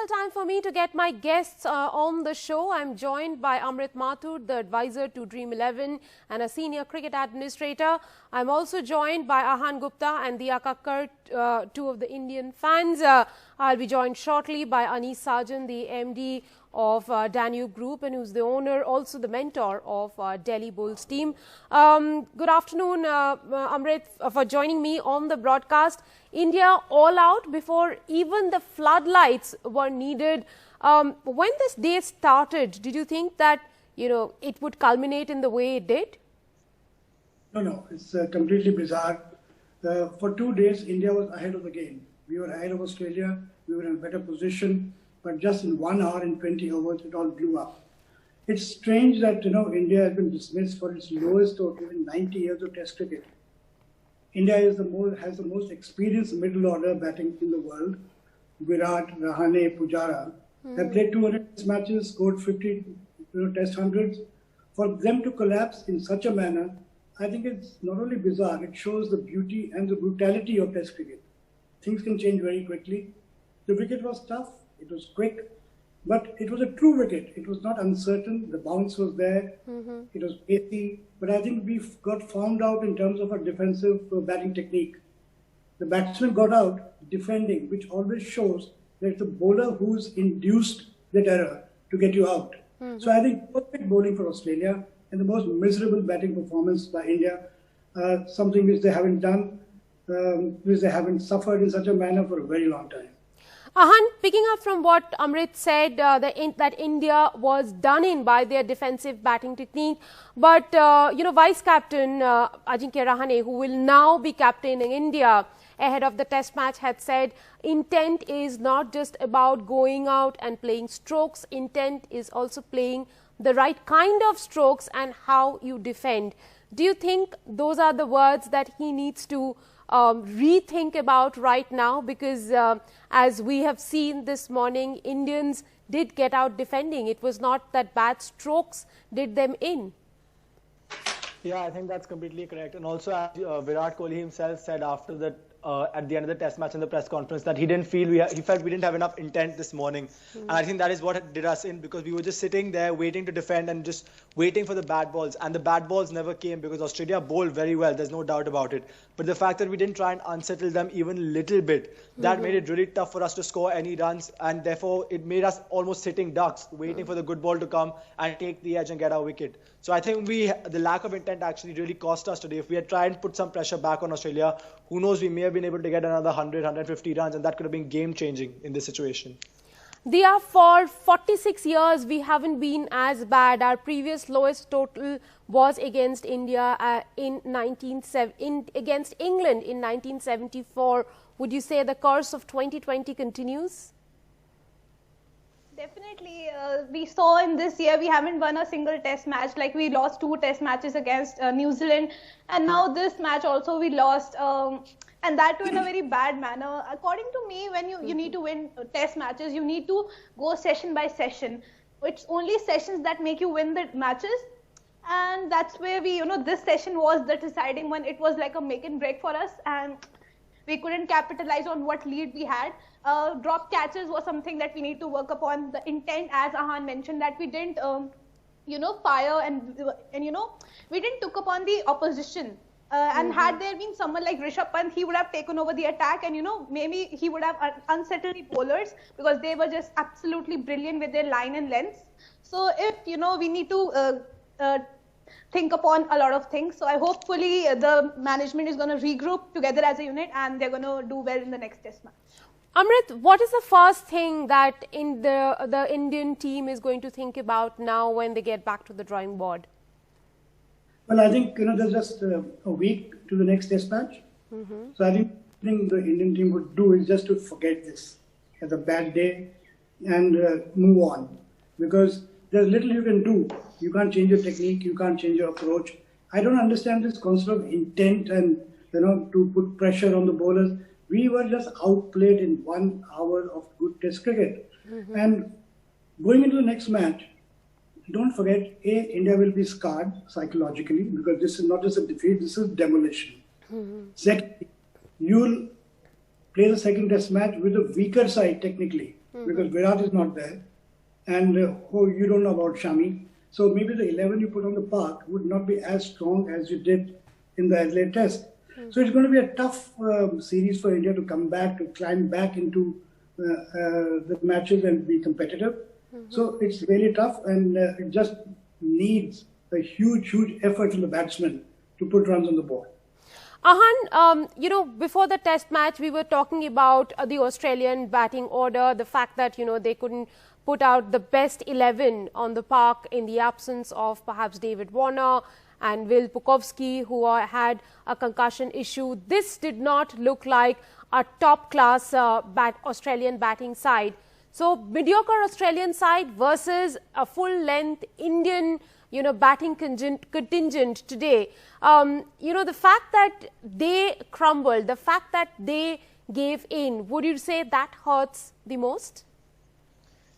Well, time for me to get my guests on the show. I'm joined by Amrit Mathur, the advisor to Dream 11 and a senior cricket administrator. I'm also joined by Ahan Gupta and Diya Kakkar, two of the Indian fans. I'll be joined shortly by Anis Sajan, the MD of Danube Group, and who's the owner, also the mentor of Delhi Bulls team. Good afternoon, Amrit, for joining me on the broadcast. India all out before even the floodlights were needed. When this day started, did you think that, it would culminate in the way it did? No, it's completely bizarre. For 2 days, India was ahead of the game. We were ahead of Australia. We were in a better position. But just in 1 hour and 20 overs, it all blew up. It's strange that, India has been dismissed for its lowest total in 90 years of Test cricket. India has the most experienced middle order batting in the world. Virat, Rahane, Pujara have played 200 Test matches, scored 50 Test hundreds. For them to collapse in such a manner, I think it's not only bizarre, it shows the beauty and the brutality of Test cricket. Things can change very quickly. The wicket was tough, it was quick, but it was a true wicket. It was not uncertain, the bounce was there, it was pacey, but I think we got found out in terms of our defensive batting technique. The batsman got out defending, which always shows that it's the bowler who's induced that error to get you out. So I think perfect bowling for Australia and the most miserable batting performance by India, something which they haven't done, which they haven't suffered in such a manner for a very long time. Ahan, picking up from what Amrit said, that India was done in by their defensive batting technique, but, Vice Captain Ajinkya Rahane, who will now be captaining India ahead of the Test match, had said intent is not just about going out and playing strokes, intent is also playing the right kind of strokes and how you defend. Do you think those are the words that he needs to rethink about right now? Because as we have seen this morning, Indians did get out defending. It was not that bad strokes did them in. Yeah, I think that's completely correct. And also, as Virat Kohli himself said after that, at the end of the Test match in the press conference, that he felt we didn't have enough intent this morning. And I think that is what did us in, because we were just sitting there waiting to defend and just waiting for the bad balls. And the bad balls never came because Australia bowled very well. There's no doubt about it. But the fact that we didn't try and unsettle them even a little bit, that made it really tough for us to score any runs. And therefore, it made us almost sitting ducks, waiting for the good ball to come and take the edge and get our wicket. So I think the lack of intent actually really cost us today. If we had tried and put some pressure back on Australia, who knows, we may have been able to get another 100, 150 runs, and that could have been game-changing in this situation. Diya, for 46 years, we haven't been as bad. Our previous lowest total was against India against England in 1974. Would you say the course of 2020 continues? Definitely. We saw in this year we haven't won a single Test match. Like, we lost 2 Test matches against New Zealand, and now this match also we lost, and that too in a very bad manner. According to me, when you need to win Test matches, you need to go session by session. It's only sessions that make you win the matches, and that's where we, this session was the deciding one. It was like a make and break for us, and we couldn't capitalize on what lead we had. Drop catches was something that we need to work upon. The intent, as Ahan mentioned, that we didn't, fire and we didn't took upon the opposition. And had there been someone like Rishabh Pant, he would have taken over the attack, and maybe he would have unsettled the bowlers, because they were just absolutely brilliant with their line and length. So if we need to think upon a lot of things. So hopefully the management is going to regroup together as a unit, and they're going to do well in the next Test match. Amrit, what is the first thing that the Indian team is going to think about now when they get back to the drawing board? Well, I think, there's just a week to the next Test match. So I think the Indian team would do is just to forget this as a bad day and move on. Because there's little you can do. You can't change your technique, you can't change your approach. I don't understand this concept of intent and, to put pressure on the bowlers. We were just outplayed in 1 hour of good Test cricket. And going into the next match, don't forget, India will be scarred psychologically, because this is not just a defeat, this is demolition. Second, you'll play the second Test match with a weaker side technically. because Virat is not there. And you don't know about Shami. So maybe the 11 you put on the park would not be as strong as you did in the Adelaide Test. So it's going to be a tough series for India to come back, to climb back into the matches and be competitive. So it's really tough, and it just needs a huge effort from the batsmen to put runs on the board. Ahan, before the test match, we were talking about the Australian batting order, the fact that, they couldn't put out the best 11 on the park in the absence of perhaps David Warner and Will Pucovski, who had a concussion issue. This did not look like a top-class Australian batting side. So, mediocre Australian side versus a full-length Indian, batting contingent today. The fact that they crumbled, the fact that they gave in, would you say that hurts the most?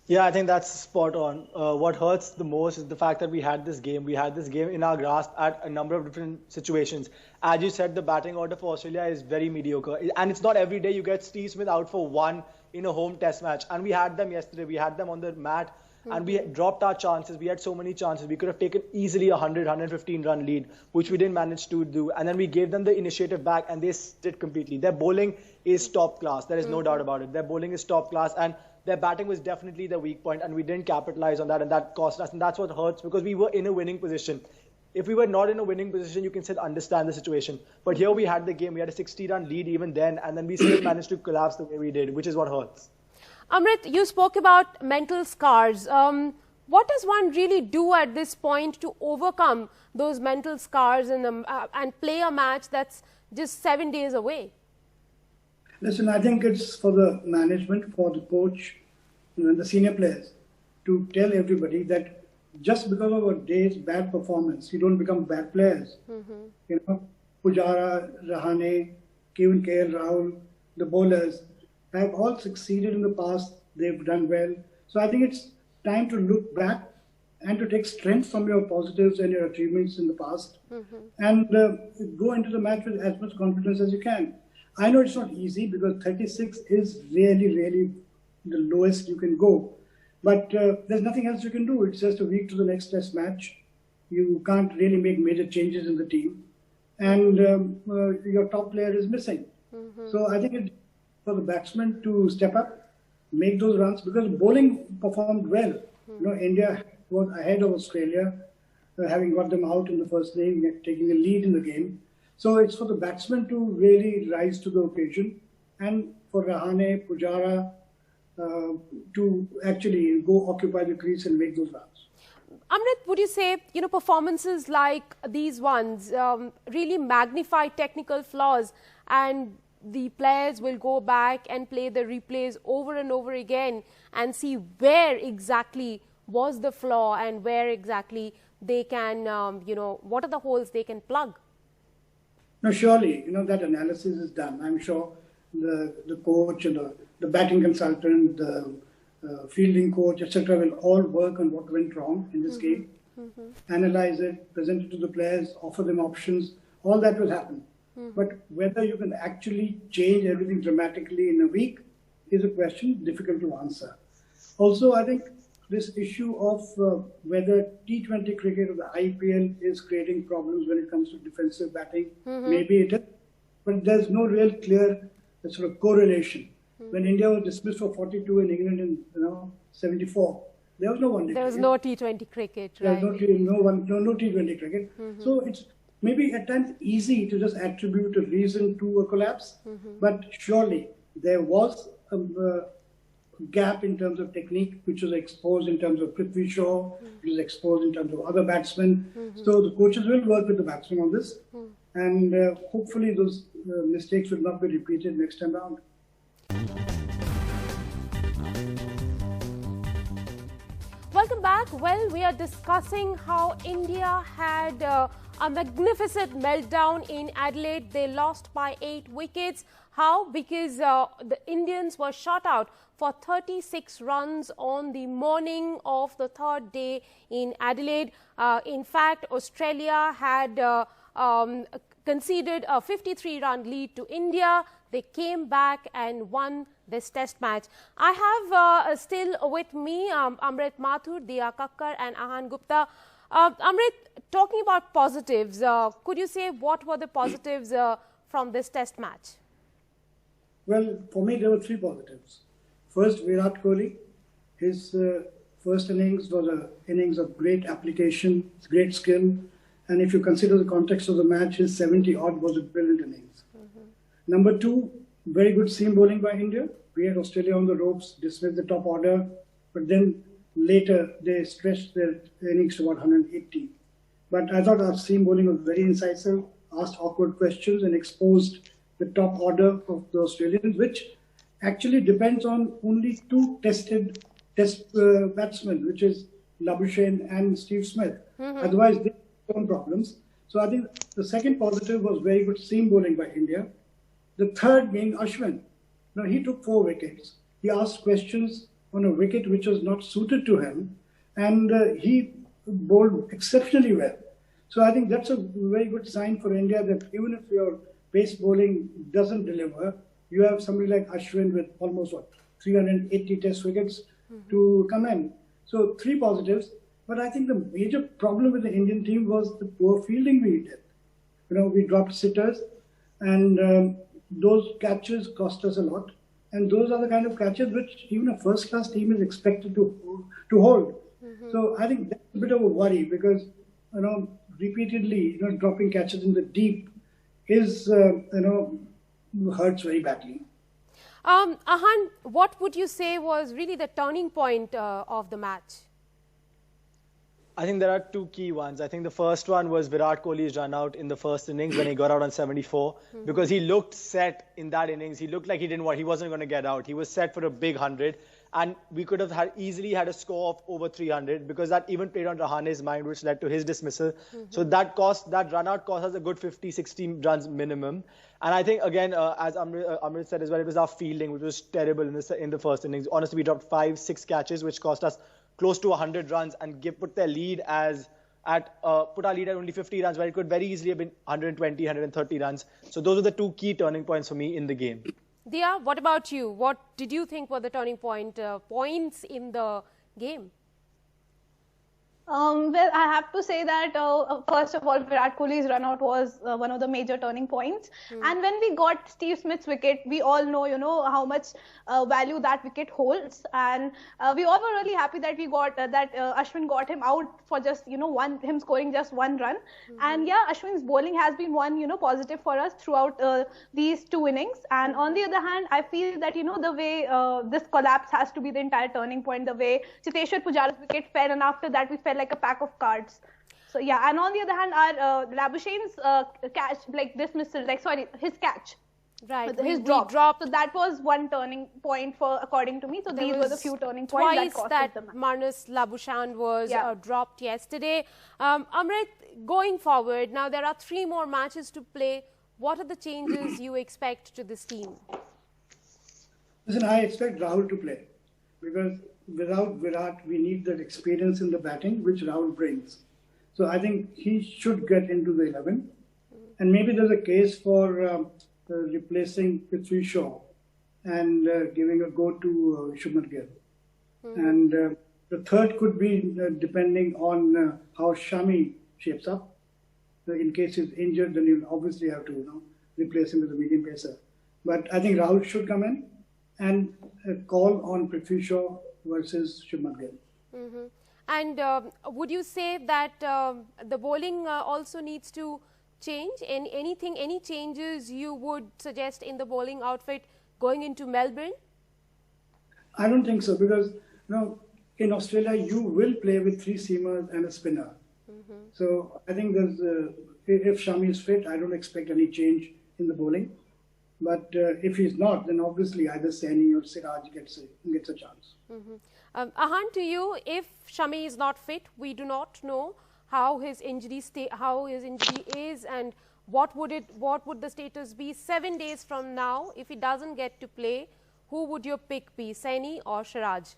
Yeah, I think that's spot on. What hurts the most is the fact that we had this game. We had this game in our grasp at a number of different situations. As you said, the batting order for Australia is very mediocre. And it's not every day you get Steve Smith out for one in a home test match. And we had them yesterday. We had them on the mat. And we dropped our chances. We had so many chances. We could have taken easily a 100, 115 run lead, which we didn't manage to do. And then we gave them the initiative back, and they did completely. Their bowling is top class. There is no doubt about it. Their bowling is top class. And their batting was definitely the weak point, and we didn't capitalize on that, and that cost us. And that's what hurts, because we were in a winning position. If we were not in a winning position, you can still understand the situation. But here we had the game. We had a 60-run lead even then, and then we still managed to collapse the way we did, which is what hurts. Amrit, you spoke about mental scars. What does one really do at this point to overcome those mental scars and play a match that's just 7 days away? Listen, I think it's for the management, for the coach, and the senior players to tell everybody that just because of a day's bad performance, you don't become bad players. Pujara, Rahane, even KL Rahul, the bowlers have all succeeded in the past. They've done well. So I think it's time to look back and to take strength from your positives and your achievements in the past and go into the match with as much confidence as you can. I know it's not easy because 36 is really the lowest you can go. But there's nothing else you can do. It's just a week to the next test match. You can't really make major changes in the team. And your top player is missing. So I think it's for the batsmen to step up, make those runs, because bowling performed well. India was ahead of Australia, having got them out in the first inning, taking a lead in the game. So it's for the batsmen to really rise to the occasion, and for Rahane, Pujara to actually go occupy the crease and make those runs. Amrit, would you say, performances like these ones really magnify technical flaws, and the players will go back and play the replays over and over again and see where exactly was the flaw and where exactly they can, what are the holes they can plug? No, surely, that analysis is done. I'm sure the coach and the batting consultant, the fielding coach, etc., will all work on what went wrong in this game, analyze it, present it to the players, offer them options. All that will happen. But whether you can actually change everything dramatically in a week is a question difficult to answer. Also, I think this issue of whether T20 cricket or the IPL is creating problems when it comes to defensive batting, maybe it is, but there's no real clear sort of correlation. When India was dismissed for 42 in England in 74, there was no one day. There was no T20 cricket, right? No T20 cricket. So it's maybe at times easy to just attribute a reason to a collapse, but surely there was a gap in terms of technique, which was exposed in terms of Prithvi Shaw, which was exposed in terms of other batsmen. So the coaches will work with the batsmen on this, and hopefully those mistakes will not be repeated next time round. Welcome back. Well, we are discussing how India had a magnificent meltdown in Adelaide. They lost by 8 wickets. How? Because the Indians were shot out for 36 runs on the morning of the third day in Adelaide. In fact, Australia had conceded a 53-run lead to India. they came back and won this test match. I have still with me Amrit Mathur, Diya Kakkar and Ahan Gupta. Amrit, talking about positives, could you say what were the positives from this test match? Well, for me, there were three positives. First, Virat Kohli. His first innings was an innings of great application, great skill. And if you consider the context of the match, his 70-odd was a brilliant innings. Number two, very good seam bowling by India. We had Australia on the ropes, dismissed the top order, but then later they stretched their innings to about 180. But I thought our seam bowling was very incisive, asked awkward questions and exposed the top order of the Australians, which actually depends on only two test batsmen, which is Labuschagne and Steve Smith. Otherwise, they have own problems. So I think the second positive was very good seam bowling by India. The third being Ashwin. Now, he took 4 wickets. He asked questions on a wicket which was not suited to him, and he bowled exceptionally well. So I think that's a very good sign for India that even if your pace bowling doesn't deliver, you have somebody like Ashwin with almost 380 test wickets to come in. So 3 positives. But I think the major problem with the Indian team was the poor fielding we did. You know, we dropped sitters, and those catches cost us a lot. And those are the kind of catches which even a first-class team is expected to hold. So I think that's a bit of a worry because, you know, repeatedly, you know, dropping catches in the deep is, hurts very badly. Ahan, what would you say was really the turning point of the match? I think there are 2 key ones. I think the first one was Virat Kohli's run out in the first innings when he got out on 74, because he looked set in that innings. He looked like he wasn't going to get out. He was set for a big 100, and we could have easily had a score of over 300 because that even played on Rahane's mind, which led to his dismissal. So that run out cost us a good 50, 60 runs minimum. And I think, again, as Amrit said as well, it was our fielding, which was terrible in the first innings. Honestly, we dropped 5, 6 catches, which cost us close to 100 runs and put our lead at only 50 runs, where it could very easily have been 120, 130 runs. So those are the 2 key turning points for me in the game. Diya, what about you? What did you think were the turning points in the game? Well, I have to say that first of all, Virat Kohli's run out was one of the major turning points. And when we got Steve Smith's wicket, we all know, how much value that wicket holds. And we all were really happy that we got Ashwin got him out for just, him scoring just 1 run. And yeah, Ashwin's bowling has been one, positive for us throughout these 2 innings. And on the other hand, I feel that, the way this collapse has to be the entire turning point, the way Cheteshwar Pujara's wicket fell, and after that we felt like a pack of cards. So yeah, and on the other hand, our Labuschagne's catch, his catch. Right, his drop. So that was one turning point according to me. So these were the few turning points that cost us the match. Marnus Labuschagne was dropped yesterday. Amrit, going forward, now there are 3 more matches to play. What are the changes you expect to this team? Listen, I expect Rahul to play because without Virat, we need that experience in the batting, which Rahul brings. So I think he should get into the 11. And maybe there's a case for replacing Prithvi Shaw and giving a go to Shubman Gill. And the third could be depending on how Shami shapes up. So in case he's injured, then you'll obviously have to replace him with a medium pacer. But I think Rahul should come in and call on Prithvi Shaw versus Shubman Gill. And would you say that the bowling also needs to change? Any changes you would suggest in the bowling outfit going into Melbourne? I don't think so because in Australia you will play with 3 seamers and a spinner. So I think there's if Shami is fit, I don't expect any change in the bowling. But if he's not, then obviously either Saini or Siraj gets a chance. Ahan, to you, if Shami is not fit, we do not know how his injury is, and what would the status be 7 days from now if he doesn't get to play? Who would your pick be, Saini or Siraj?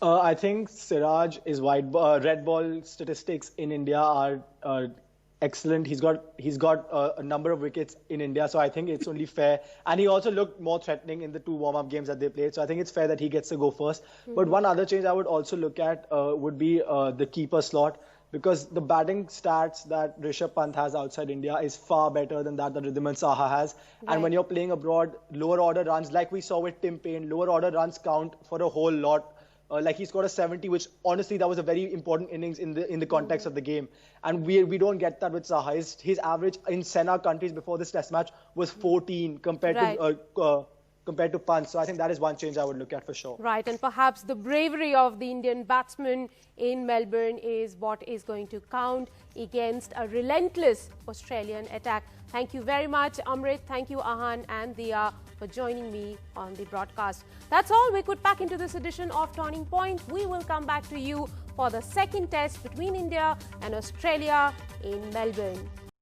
I think Siraj is red ball statistics in India are excellent. He's got a number of wickets in India, so I think it's only fair. And he also looked more threatening in the 2 warm-up games that they played, so I think it's fair that he gets to go first. But one other change I would also look at would be the keeper slot, because the batting stats that Rishabh Pant has outside India is far better than that Wriddhiman Saha has. Right. And when you're playing abroad, lower order runs, like we saw with Tim Payne, lower order runs count for a whole lot. Like he scored a 70, which honestly that was a very important innings in the context of the game, and we don't get that with Saha. His average in Sena countries before this Test match was 14 compared to Pant. So I think that is one change I would look at for sure. Right, and perhaps the bravery of the Indian batsmen in Melbourne is what is going to count against a relentless Australian attack. Thank you very much, Amrit. Thank you, Ahan and Dia, for joining me on the broadcast. That's all we could pack into this edition of Turning Point. We will come back to you for the second test between India and Australia in Melbourne.